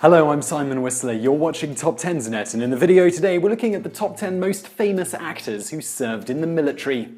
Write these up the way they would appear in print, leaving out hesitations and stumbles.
Hello, I'm Simon Whistler. You're watching TopTenz Net, and in the video today we're looking at the top 10 most famous actors who served in the military.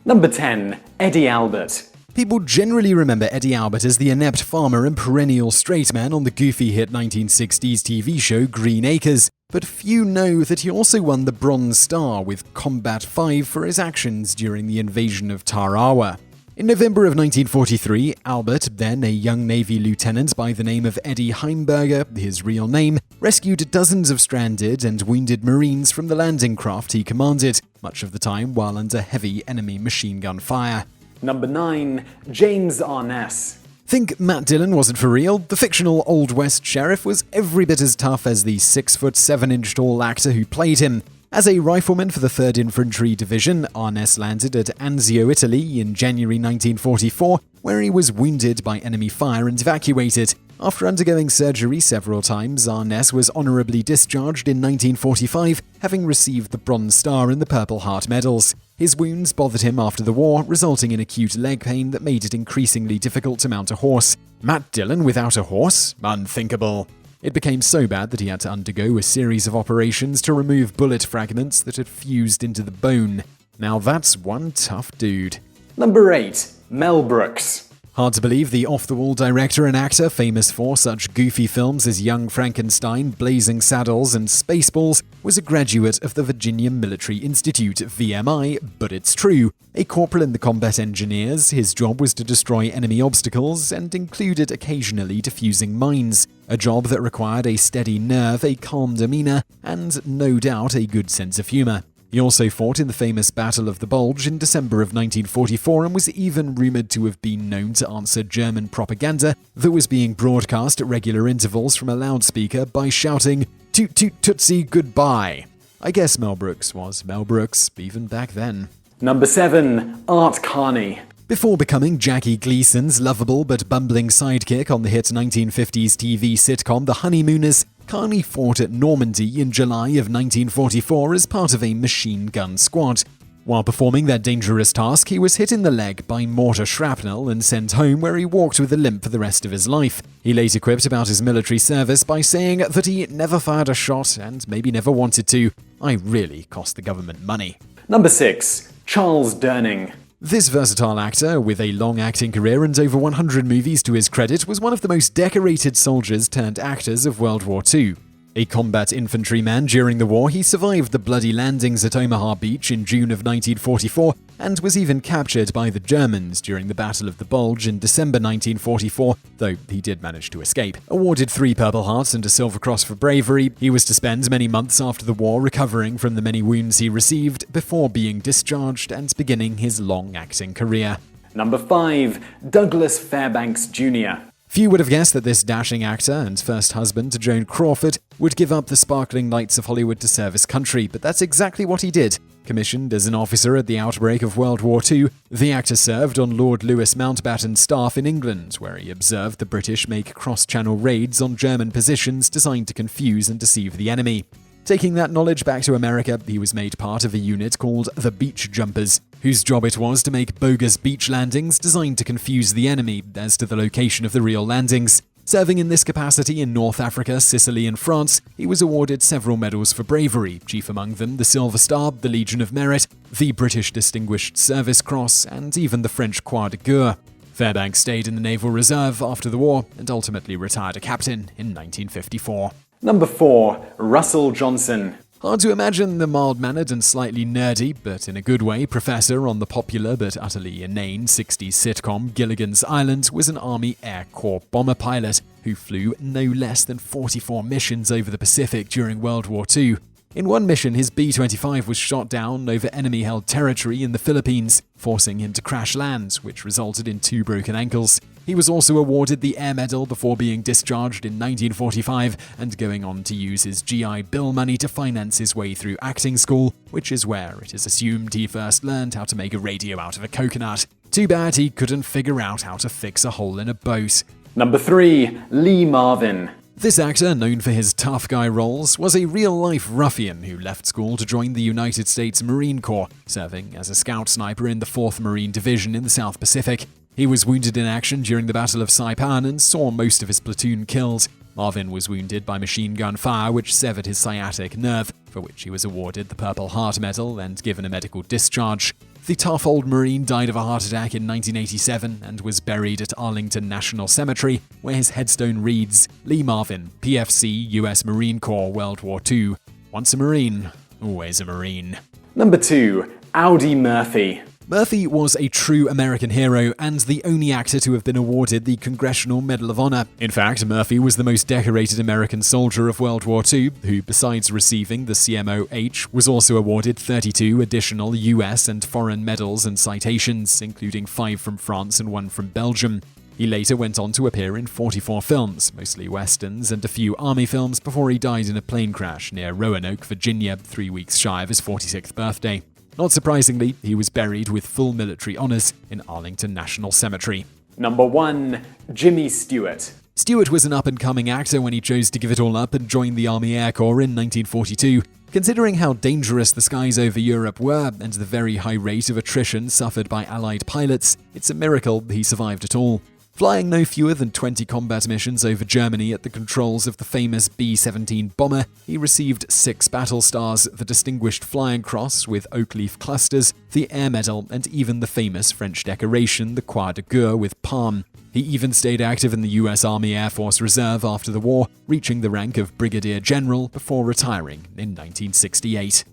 Number 10. Eddie Albert. People generally remember Eddie Albert as the inept farmer and perennial straight man on the goofy hit 1960s TV show Green Acres, but few know that he also won the Bronze Star with Combat 5 for his actions during the invasion of Tarawa. In November of 1943, Albert, then a young Navy lieutenant by the name of Eddie Heimberger, his real name, rescued dozens of stranded and wounded Marines from the landing craft he commanded, much of the time while under heavy enemy machine gun fire. Number 9. James Arness. Think Matt Dillon wasn't for real? The fictional Old West sheriff was every bit as tough as the 6' 7" tall actor who played him. As a rifleman for the 3rd Infantry Division, Arness landed at Anzio, Italy in January 1944, where he was wounded by enemy fire and evacuated. After undergoing surgery several times, Arness was honorably discharged in 1945, having received the Bronze Star and the Purple Heart medals. His wounds bothered him after the war, resulting in acute leg pain that made it increasingly difficult to mount a horse. Matt Dillon without a horse? Unthinkable. It became so bad that he had to undergo a series of operations to remove bullet fragments that had fused into the bone. Now that's one tough dude. Number 8. Mel Brooks. Hard to believe the off-the-wall director and actor famous for such goofy films as Young Frankenstein, Blazing Saddles, and Spaceballs was a graduate of the Virginia Military Institute, VMI, but it's true. A corporal in the combat engineers, his job was to destroy enemy obstacles and included occasionally defusing mines, a job that required a steady nerve, a calm demeanor, and no doubt a good sense of humor. He also fought in the famous Battle of the Bulge in December of 1944 and was even rumored to have been known to answer German propaganda that was being broadcast at regular intervals from a loudspeaker by shouting, "Toot toot tootsie goodbye." I guess Mel Brooks was Mel Brooks even back then. Number 7. Art Carney. Before becoming Jackie Gleason's lovable but bumbling sidekick on the hit 1950s TV sitcom The Honeymooners, Carney fought at Normandy in July of 1944 as part of a machine gun squad. While performing that dangerous task, he was hit in the leg by mortar shrapnel and sent home, where he walked with a limp for the rest of his life. He later quipped about his military service by saying that he never fired a shot and maybe never wanted to. "I really cost the government money." Number 6. Charles Durning. This versatile actor, with a long acting career and over 100 movies to his credit, was one of the most decorated soldiers turned actors of World War II. A combat infantryman during the war, he survived the bloody landings at Omaha Beach in June of 1944 and was even captured by the Germans during the Battle of the Bulge in December 1944, though he did manage to escape. Awarded 3 Purple Hearts and a Silver Cross for bravery, he was to spend many months after the war recovering from the many wounds he received before being discharged and beginning his long acting career. Number 5. Douglas Fairbanks Jr. Few would have guessed that this dashing actor and first husband to Joan Crawford would give up the sparkling lights of Hollywood to serve his country, but that's exactly what he did. Commissioned as an officer at the outbreak of World War II, the actor served on Lord Louis Mountbatten's staff in England, where he observed the British make cross-channel raids on German positions designed to confuse and deceive the enemy. Taking that knowledge back to America, he was made part of a unit called the Beach Jumpers, whose job it was to make bogus beach landings designed to confuse the enemy as to the location of the real landings. Serving in this capacity in North Africa, Sicily, and France, he was awarded several medals for bravery, chief among them the Silver Star, the Legion of Merit, the British Distinguished Service Cross, and even the French Croix de Guerre. Fairbanks stayed in the Naval Reserve after the war and ultimately retired a captain in 1954. Number 4. Russell Johnson. Hard to imagine the mild-mannered and slightly nerdy, but in a good way, professor on the popular but utterly inane 60s sitcom Gilligan's Island was an Army Air Corps bomber pilot who flew no less than 44 missions over the Pacific during World War II. In one mission, his B-25 was shot down over enemy-held territory in the Philippines, forcing him to crash land, which resulted in 2 broken ankles. He was also awarded the Air Medal before being discharged in 1945 and going on to use his GI Bill money to finance his way through acting school, which is where it is assumed he first learned how to make a radio out of a coconut. Too bad he couldn't figure out how to fix a hole in a boat. Number 3. Lee Marvin. This actor, known for his tough guy roles, was a real-life ruffian who left school to join the United States Marine Corps, serving as a scout sniper in the 4th Marine Division in the South Pacific. He was wounded in action during the Battle of Saipan and saw most of his platoon killed. Marvin was wounded by machine gun fire, which severed his sciatic nerve, for which he was awarded the Purple Heart Medal and given a medical discharge. The tough old Marine died of a heart attack in 1987 and was buried at Arlington National Cemetery, where his headstone reads, Lee Marvin, PFC, U.S. Marine Corps, World War II. Once a Marine, always a Marine. Number 2. Audie Murphy. Murphy was a true American hero and the only actor to have been awarded the Congressional Medal of Honor. In fact, Murphy was the most decorated American soldier of World War II, who, besides receiving the CMOH, was also awarded 32 additional US and foreign medals and citations, including 5 from France and 1 from Belgium. He later went on to appear in 44 films, mostly westerns and a few army films, before he died in a plane crash near Roanoke, Virginia, 3 weeks shy of his 46th birthday. Not surprisingly, he was buried with full military honors in Arlington National Cemetery. Number 1. Jimmy Stewart. Stewart was an up-and-coming actor when he chose to give it all up and join the Army Air Corps in 1942. Considering how dangerous the skies over Europe were and the very high rate of attrition suffered by Allied pilots, it's a miracle he survived at all. Flying no fewer than 20 combat missions over Germany at the controls of the famous B-17 bomber, he received 6 battle stars, the Distinguished Flying Cross with oak leaf clusters, the Air Medal, and even the famous French decoration, the Croix de Guerre with palm. He even stayed active in the US Army Air Force Reserve after the war, reaching the rank of Brigadier General before retiring in 1968.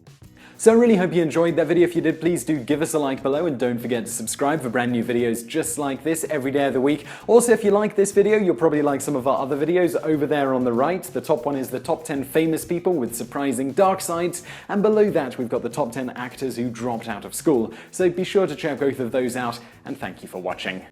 So I really hope you enjoyed that video. If you did, please do give us a like below and don't forget to subscribe for brand new videos just like this every day of the week. Also, if you like this video, you'll probably like some of our other videos over there on the right. The top one is the top 10 famous people with surprising dark sides, and below that we've got the top 10 actors who dropped out of school. So be sure to check both of those out, and thank you for watching.